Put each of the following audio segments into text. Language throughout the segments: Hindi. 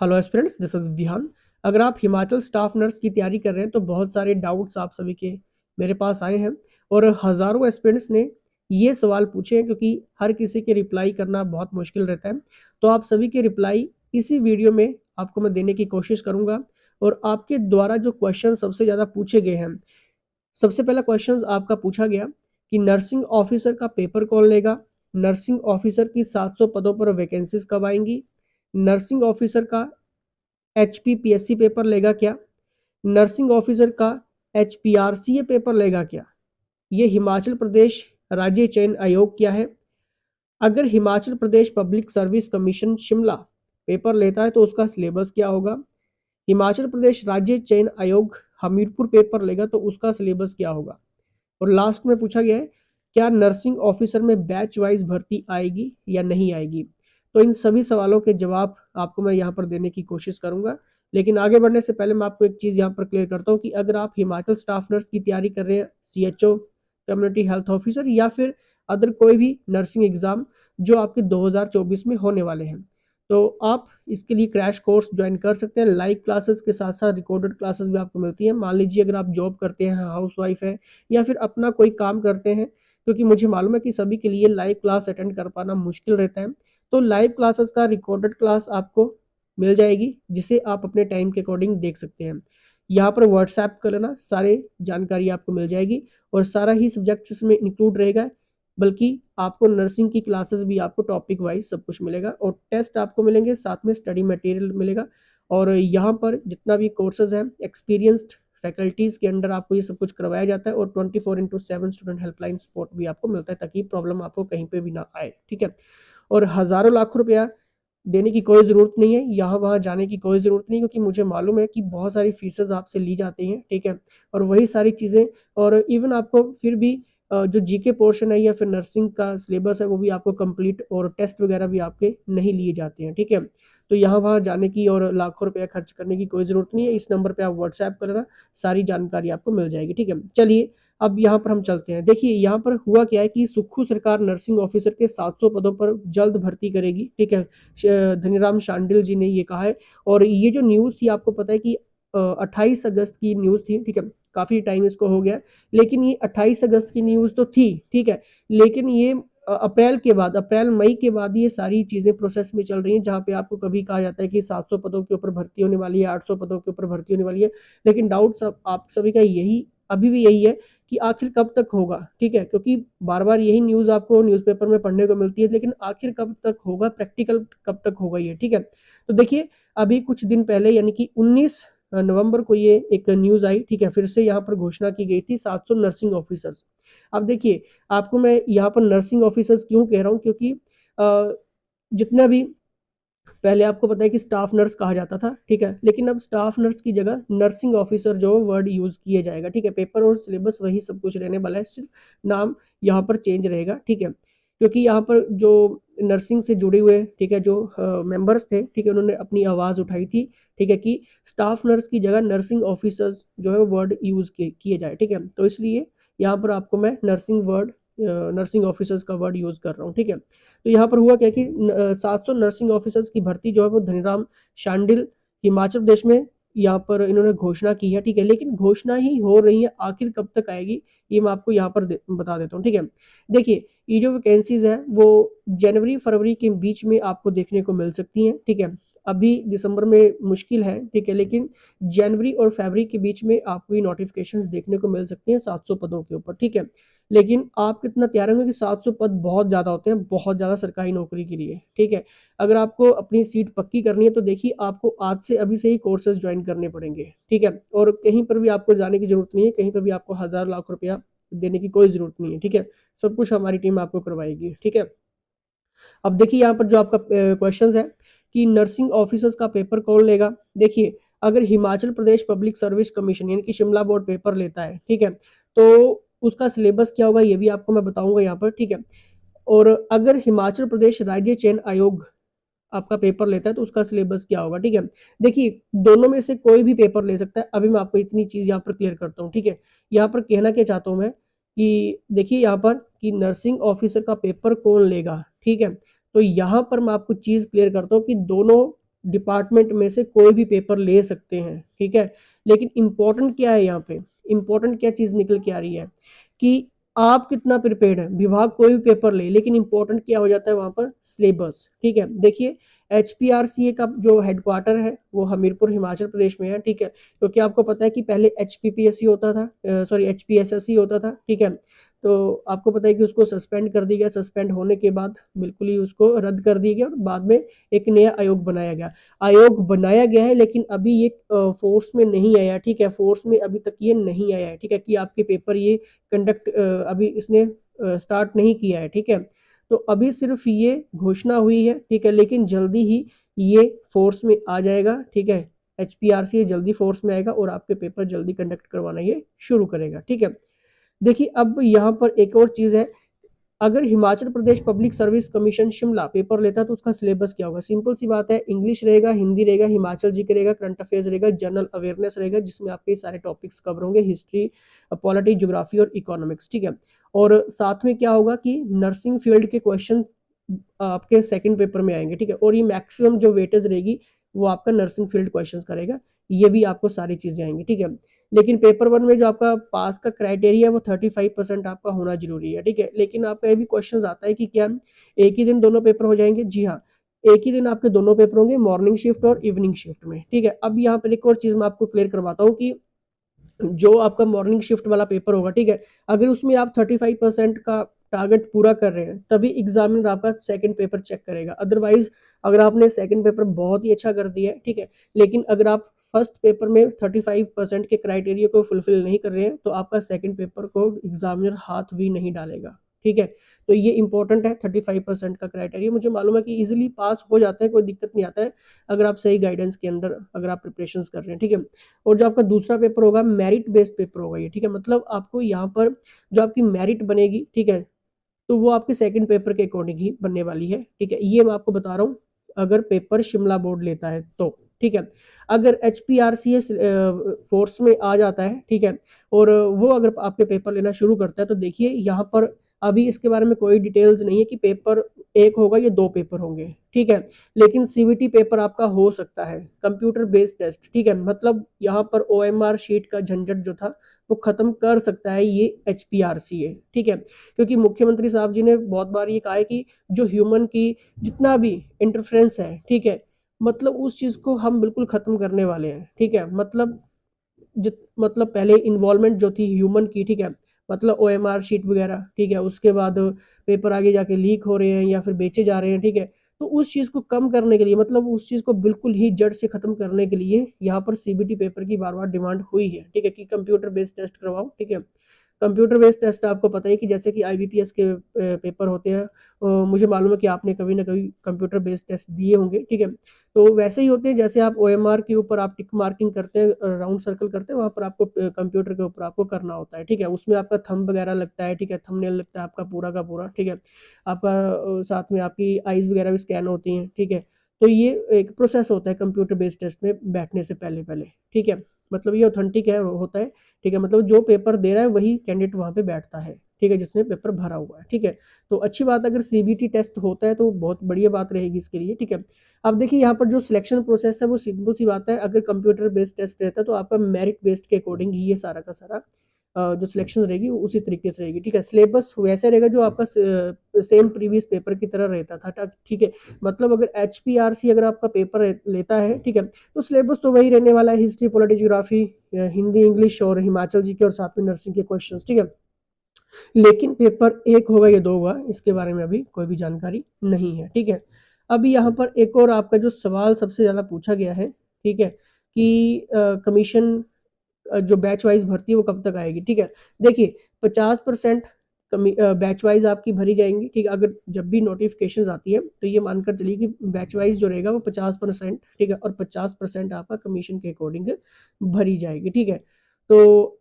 Hello aspirants, this is Vihaan. अगर आप हिमाचल स्टाफ नर्स की तैयारी कर रहे हैं तो बहुत सारे डाउट्स आप सभी के मेरे पास आए हैं और हज़ारों एस्पिरेंट्स ने ये सवाल पूछे हैं क्योंकि हर किसी के रिप्लाई करना बहुत मुश्किल रहता है। तो आप सभी के रिप्लाई इसी वीडियो में आपको मैं देने की कोशिश करूँगा और आपके द्वारा जो क्वेश्चन सबसे ज़्यादा पूछे गए हैं, सबसे पहला क्वेश्चन आपका पूछा गया कि नर्सिंग ऑफिसर का पेपर कौन लेगा, नर्सिंग ऑफिसर की 700 पदों पर वैकेंसीज कब आएंगी, नर्सिंग ऑफिसर का एचपीपीएससी पेपर लेगा क्या, नर्सिंग ऑफिसर का एचपीआरसीए पेपर लेगा क्या, ये हिमाचल प्रदेश राज्य चयन आयोग क्या है, अगर Himachal Pradesh Public Service Commission Shimla paper लेता है तो उसका सिलेबस क्या होगा, हिमाचल प्रदेश राज्य चयन आयोग हमीरपुर पेपर लेगा तो उसका सिलेबस क्या होगा, और लास्ट में पूछा गया है क्या नर्सिंग ऑफिसर में बैच वाइज भर्ती आएगी या नहीं आएगी। तो इन सभी सवालों के जवाब आपको मैं यहाँ पर देने की कोशिश करूंगा। लेकिन आगे बढ़ने से पहले मैं आपको एक चीज़ यहाँ पर क्लियर करता हूँ कि अगर आप हिमाचल स्टाफ नर्स की तैयारी कर रहे हैं, सीएचओ, कम्युनिटी हेल्थ ऑफिसर या फिर अदर कोई भी नर्सिंग एग्जाम जो आपके 2024 में होने वाले हैं, तो आप इसके लिए क्रैश कोर्स ज्वाइन कर सकते हैं। लाइव क्लासेस के साथ साथ रिकॉर्डेड क्लासेस भी आपको मिलती हैं। मान लीजिए अगर आप जॉब करते हैं, हाउस वाइफ है या फिर अपना कोई काम करते हैं, क्योंकि मुझे मालूम है कि सभी के लिए लाइव क्लास अटेंड कर पाना मुश्किल रहता है, तो लाइव क्लासेस का रिकॉर्डेड क्लास आपको मिल जाएगी जिसे आप अपने टाइम के अकॉर्डिंग देख सकते हैं। यहाँ पर व्हाट्सएप कर लेना, सारे जानकारी आपको मिल जाएगी और सारा ही सब्जेक्ट इसमें इंक्लूड रहेगा, बल्कि आपको नर्सिंग की क्लासेस भी आपको टॉपिक वाइज सब कुछ मिलेगा और टेस्ट आपको मिलेंगे, साथ में स्टडी मटेरियल मिलेगा। और यहाँ पर जितना भी कोर्सेज हैं एक्सपीरियंस्ड फैकल्टीज़ के अंडर आपको ये सब कुछ करवाया जाता है और 24/7 स्टूडेंट हेल्पलाइन सपोर्ट भी आपको मिलता है ताकि प्रॉब्लम आपको कहीं पे भी ना आए, ठीक है। और हज़ारों लाखों रुपया देने की कोई ज़रूरत नहीं है, यहाँ वहाँ जाने की कोई ज़रूरत नहीं, क्योंकि मुझे मालूम है कि बहुत सारी फीसेस आपसे ली जाती हैं, ठीक है। और वही सारी चीज़ें, और इवन आपको फिर भी जो जीके पोर्शन है या फिर नर्सिंग का सिलेबस है वो भी आपको कंप्लीट, और टेस्ट वगैरह भी आपके नहीं लिए जाते हैं, ठीक है। तो यहाँ वहाँ जाने की और लाखों रुपया खर्च करने की कोई ज़रूरत नहीं है। इस नंबर पे आप व्हाट्सएप कर लेना, सारी जानकारी आपको मिल जाएगी, ठीक है। चलिए अब यहाँ पर हम चलते हैं। देखिए यहाँ पर हुआ क्या है कि सुक्खू सरकार नर्सिंग ऑफिसर के 700 पदों पर जल्द भर्ती करेगी, ठीक है। धनीराम शांडिल जी ने ये कहा है। और ये जो न्यूज़ थी आपको पता है कि 28 अगस्त की न्यूज़ थी, ठीक है। काफ़ी टाइम इसको हो गया, लेकिन ये 28 अगस्त की न्यूज़ तो थी, ठीक है। लेकिन ये अप्रैल के बाद, अप्रैल मई के बाद ये सारी चीज़ें प्रोसेस में चल रही हैं, जहाँ पे आपको कभी कहा जाता है कि 700 पदों के ऊपर भर्ती होने वाली है, 800 पदों के ऊपर भर्ती होने वाली है। लेकिन डाउट सब आप सभी का यही अभी भी यही है कि आखिर कब तक होगा, ठीक है। क्योंकि बार बार यही न्यूज़ आपको न्यूज़पेपर में पढ़ने को मिलती है, लेकिन आखिर कब तक होगा, प्रैक्टिकल कब तक होगा ये, ठीक है। तो देखिए अभी कुछ दिन पहले यानी कि 19 नवंबर को ये एक न्यूज़ आई, ठीक है। फिर से यहाँ पर घोषणा की गई थी 700 नर्सिंग ऑफिसर्स। अब देखिए आपको मैं यहाँ पर नर्सिंग ऑफिसर्स क्यों कह रहा हूँ, क्योंकि जितना भी पहले आपको पता है कि स्टाफ नर्स कहा जाता था, ठीक है। लेकिन अब स्टाफ नर्स की जगह नर्सिंग ऑफिसर जो वर्ड यूज किया जाएगा, ठीक है। पेपर और सिलेबस वही सब कुछ रहने वाला है, सिर्फ नाम यहाँ पर चेंज रहेगा, ठीक है। क्योंकि यहाँ पर जो नर्सिंग से जुड़े हुए, ठीक है, जो मेंबर्स थे, ठीक है, उन्होंने अपनी आवाज़ उठाई थी, ठीक है, कि स्टाफ नर्स की जगह नर्सिंग ऑफिसर्स जो है वर्ड यूज किए जाए, ठीक है। तो इसलिए यहाँ पर आपको मैं नर्सिंग ऑफिसर्स का वर्ड यूज कर रहा हूँ, ठीक है। तो यहाँ पर हुआ क्या कि 700 नर्सिंग ऑफिसर्स की भर्ती जो है वो धनीराम शांडिल हिमाचल प्रदेश में यहाँ पर इन्होंने घोषणा की है, ठीक है। लेकिन घोषणा ही हो रही है, आखिर कब तक आएगी ये मैं आपको यहाँ पर बता देता हूँ, ठीक है। देखिए ये जो वैकेंसीज है वो जनवरी फरवरी के बीच में आपको देखने को मिल सकती हैं, ठीक है। अभी दिसंबर में मुश्किल है, ठीक है, लेकिन जनवरी और फरवरी के बीच में आपको ये नोटिफिकेशंस देखने को मिल सकती हैं 700 पदों के ऊपर, ठीक है। लेकिन आप कितना तैयार होंगे कि 700 पद बहुत ज़्यादा होते हैं, बहुत ज़्यादा सरकारी नौकरी के लिए, ठीक है। अगर आपको अपनी सीट पक्की करनी है तो देखिए आपको आज से अभी से ही कोर्सेज ज्वाइन करने पड़ेंगे, ठीक है। और कहीं पर भी आपको जाने की जरूरत नहीं है, कहीं पर भी आपको हज़ार लाख रुपया देने की कोई ज़रूरत नहीं है, ठीक है। सब कुछ हमारी टीम आपको करवाएगी, ठीक है। अब देखिए यहाँ पर जो आपका क्वेश्चन है कि नर्सिंग ऑफिसर्स का पेपर कौन लेगा। देखिए अगर Himachal Pradesh Public Service commission यानी कि शिमला बोर्ड पेपर लेता है, ठीक है, तो उसका सिलेबस क्या होगा ये भी आपको मैं बताऊंगा यहाँ पर, ठीक है। और अगर हिमाचल प्रदेश राज्य चयन आयोग आपका पेपर लेता है तो उसका सिलेबस क्या होगा, ठीक है। देखिए दोनों में से कोई भी पेपर ले सकता है। अभी मैं आपको इतनी चीज यहाँ पर क्लियर करता हूँ, ठीक है। यहाँ पर कहना क्या चाहता हूँ मैं कि देखिए यहाँ पर कि नर्सिंग ऑफिसर का पेपर कौन लेगा, ठीक है। तो यहाँ पर मैं आपको चीज क्लियर करता हूँ कि दोनों डिपार्टमेंट में से कोई भी पेपर ले सकते हैं, ठीक है। लेकिन इंपॉर्टेंट क्या है यहाँ पे, इंपॉर्टेंट क्या चीज़ निकल के आ रही है कि आप कितना प्रिपेयर्ड है, विभाग कोई भी पेपर ले, लेकिन इंपॉर्टेंट क्या हो जाता है वहाँ पर, सिलेबस, ठीक है। देखिए HPRCA का जो हेडक्वार्टर है वो हमीरपुर हिमाचल प्रदेश में है, ठीक है। क्योंकि आपको पता है कि पहले HPPSC होता था, सॉरी HPSSC होता था, ठीक है। तो आपको पता है कि उसको सस्पेंड कर दिया गया, सस्पेंड होने के बाद बिल्कुल ही उसको रद्द कर दिया गया और बाद में एक नया आयोग बनाया गया। आयोग बनाया गया है लेकिन अभी ये फोर्स में नहीं आया, ठीक है। फोर्स में अभी तक ये नहीं आया है, ठीक है, कि आपके पेपर ये कंडक्ट अभी इसने स्टार्ट नहीं किया है, ठीक है। तो अभी सिर्फ ये घोषणा हुई है, ठीक है, लेकिन जल्दी ही ये फोर्स में आ जाएगा, ठीक है। HPRC जल्दी फोर्स में आएगा और आपके पेपर जल्दी कंडक्ट करवाना ये शुरू करेगा, ठीक है। देखिए अब यहाँ पर एक और चीज़ है, अगर Himachal Pradesh Public Service Commission Shimla paper लेता है तो उसका सिलेबस क्या होगा, सिंपल सी बात है, इंग्लिश रहेगा, हिंदी रहेगा, हिमाचल जीके रहेगा, करंट अफेयर्स रहेगा, जनरल अवेयरनेस रहेगा, जिसमें आपके सारे टॉपिक्स कवर होंगे, हिस्ट्री, पॉलिटी, ज्योग्राफी और इकोनॉमिक्स, ठीक है। और साथ में क्या होगा कि नर्सिंग फील्ड के क्वेश्चन आपके सेकंड पेपर में आएंगे, ठीक है। और ये मैक्सिमम जो वेटेज रहेगी वो आपका नर्सिंग फील्ड क्वेश्चन करेगा, ये भी आपको सारी चीजें आएंगी, ठीक है। लेकिन पेपर वन में जो आपका पास का क्राइटेरिया है वो 35% आपका होना जरूरी है, ठीक है। लेकिन आपका ये भी क्वेश्चन आता है कि क्या एक ही दिन दोनों पेपर हो जाएंगे, जी हाँ, एक ही दिन आपके दोनों पेपर होंगे, मॉर्निंग शिफ्ट और इवनिंग शिफ्ट में, ठीक है। अब यहाँ पर एक और चीज मैं आपको क्लियर करवाता हूँ कि जो आपका मॉर्निंग शिफ्ट वाला पेपर होगा, ठीक है, अगर उसमें आप 35% का टारगेट पूरा कर रहे हैं तभी एग्जामिनर आपका सेकंड पेपर चेक करेगा। अदरवाइज अगर आपने सेकंड पेपर बहुत ही अच्छा कर दिया है, ठीक है, लेकिन अगर आप फर्स्ट पेपर में 35% के क्राइटेरिया को फुलफिल नहीं कर रहे हैं तो आपका सेकंड पेपर को एग्जामिनर हाथ भी नहीं डालेगा, ठीक है। तो ये इंपॉर्टेंट है, 35% का क्राइटेरिया। मुझे मालूम है कि इजिली पास हो जाता है, कोई दिक्कत नहीं आता है अगर आप सही गाइडेंस के अंदर अगर आप प्रिपरेशन कर रहे हैं, ठीक है। और जो आपका दूसरा पेपर होगा मेरिट बेस्ड पेपर होगा ये, ठीक है। मतलब आपको यहाँ पर जो आपकी मेरिट बनेगी, ठीक है, तो वो आपके सेकंड पेपर के अकॉर्डिंग ही बनने वाली है, ठीक है। ये मैं आपको बता रहा हूँ अगर पेपर शिमला बोर्ड लेता है तो, ठीक है। अगर HPRCA फोर्स में आ जाता है, ठीक है, और वो अगर आपके पेपर लेना शुरू करता है तो देखिए यहाँ पर अभी इसके बारे में कोई डिटेल्स नहीं है कि पेपर एक होगा या दो पेपर होंगे, ठीक है। लेकिन CVT पेपर आपका हो सकता है, कंप्यूटर बेस्ड टेस्ट, ठीक है। मतलब यहाँ पर OMR शीट का झंझट जो था वो खत्म कर सकता है ये HPRCA, ठीक है। क्योंकि मुख्यमंत्री साहब जी ने बहुत बार ये कहा है कि जो ह्यूमन की जितना भी इंटरफ्रेंस है, ठीक है, मतलब उस चीज को हम बिल्कुल खत्म करने वाले हैं, ठीक है। मतलब पहले इन्वॉल्वमेंट जो थी ह्यूमन की, ठीक है, मतलब OMR शीट वगैरह, ठीक है, उसके बाद पेपर आगे जाके लीक हो रहे हैं या फिर बेचे जा रहे हैं, ठीक है। तो उस चीज को कम करने के लिए, मतलब उस चीज को बिल्कुल ही जड़ से खत्म करने के लिए यहाँ पर CBT पेपर की बार बार डिमांड हुई है, ठीक है, कि कंप्यूटर बेस्ड टेस्ट करवाओ, ठीक है। कंप्यूटर बेस्ड टेस्ट आपको पता है कि जैसे कि IBPS के पेपर होते हैं, मुझे मालूम है कि आपने कभी ना कभी कंप्यूटर बेस्ड टेस्ट दिए होंगे, ठीक है। तो वैसे ही होते हैं जैसे आप OMR के ऊपर आप टिक मार्किंग करते हैं, राउंड सर्कल करते हैं, वहां पर आपको कंप्यूटर के ऊपर आपको करना होता है, ठीक है। उसमें आपका थंब वगैरह लगता है, ठीक है, थंबनेल लगता है आपका पूरा का पूरा, ठीक है। आपका साथ में आपकी आईज वगैरह भी स्कैन होती हैं, ठीक है। तो ये एक प्रोसेस होता है कंप्यूटर बेस्ड टेस्ट में बैठने से पहले पहले, ठीक है। मतलब ये ऑथेंटिक है होता है, ठीक है। मतलब जो पेपर दे रहा है वही कैंडिडेट वहां पे बैठता है, ठीक है, जिसने पेपर भरा हुआ है, ठीक है। तो अच्छी बात, अगर CBT टेस्ट होता है तो बहुत बढ़िया बात रहेगी इसके लिए, ठीक है। अब देखिए यहाँ पर जो सिलेक्शन प्रोसेस है वो सिंपल सी बात है, अगर कंप्यूटर बेस्ड टेस्ट रहता है तो आपका मेरिट बेस्ड के अकॉर्डिंग ही ये सारा का सारा जो सिलेक्शन रहेगी वो उसी तरीके से रहेगी, ठीक है। सिलेबस वैसे रहेगा जो आपका सेम प्रीवियस पेपर की तरह रहता था, ठीक है। मतलब अगर HPRC अगर आपका पेपर लेता है, ठीक है, तो सिलेबस तो वही रहने वाला है, history, polity, geography, Hindi, English और हिमाचल जीके और साथ में नर्सिंग के क्वेश्चन, ठीक है। लेकिन पेपर एक होगा या दो होगा इसके बारे में अभी कोई भी जानकारी नहीं है, ठीक है। अभी यहाँ पर एक और आपका जो सवाल सबसे ज्यादा पूछा गया है, ठीक है, कि कमीशन जो बैच वाइज भर्ती है वो कब तक आएगी, ठीक है। देखिए 50% बैच वाइज आपकी भरी जाएंगी, ठीक है। अगर जब भी नोटिफिकेशन आती है तो ये मानकर चलिए कि बैच वाइज जो रहेगा वो 50%, ठीक है, और 50% आपका कमीशन के अकॉर्डिंग भरी जाएगी, ठीक है। तो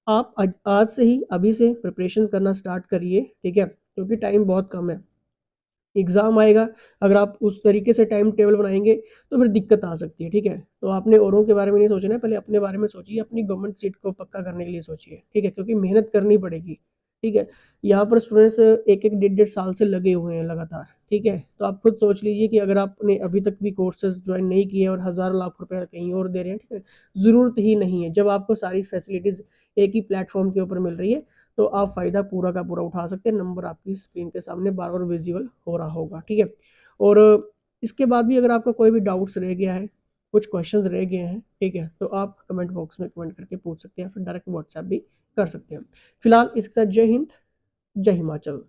आप आज से ही अभी से प्रिपरेशन करना स्टार्ट करिए, ठीक है, क्योंकि टाइम बहुत कम है, एग्जाम आएगा। अगर आप उस तरीके से टाइम टेबल बनाएंगे तो फिर दिक्कत आ सकती है, ठीक है। तो आपने औरों के बारे में नहीं सोचना है, पहले अपने बारे में सोचिए, अपनी गवर्नमेंट सीट को पक्का करने के लिए सोचिए, ठीक है, क्योंकि मेहनत करनी पड़ेगी, ठीक है। यहाँ पर स्टूडेंट्स एक एक डेढ़ डेढ़ साल से लगे हुए हैं लगातार, ठीक है? तो आप खुद सोच लीजिए कि अगर आपने अभी तक भी कोर्सेज़ जॉइन नहीं किए और हज़ारों लाख रुपए कहीं और दे रहे हैं, ठीक है? ज़रूरत ही नहीं है। जब आपको सारी फैसिलिटीज़ एक ही प्लेटफ़ॉर्म के ऊपर मिल रही है, तो आप फ़ायदा पूरा का पूरा उठा सकते हैं। नंबर आपकी स्क्रीन के सामने बार-बार विज़िबल हो रहा होगा, ठीक है? और इसके बाद भी अगर आपका कोई भी डाउट्स रह गया है, कुछ क्वेश्चंस रह गए हैं, ठीक है? तो आप कमेंट बॉक्स में कमेंट करके पूछ सकते हैं, फिर डायरेक्ट व्हाट्सएप भी कर सकते हैं। फिलहाल इसके साथ जय हिंद, जय हिमाचल।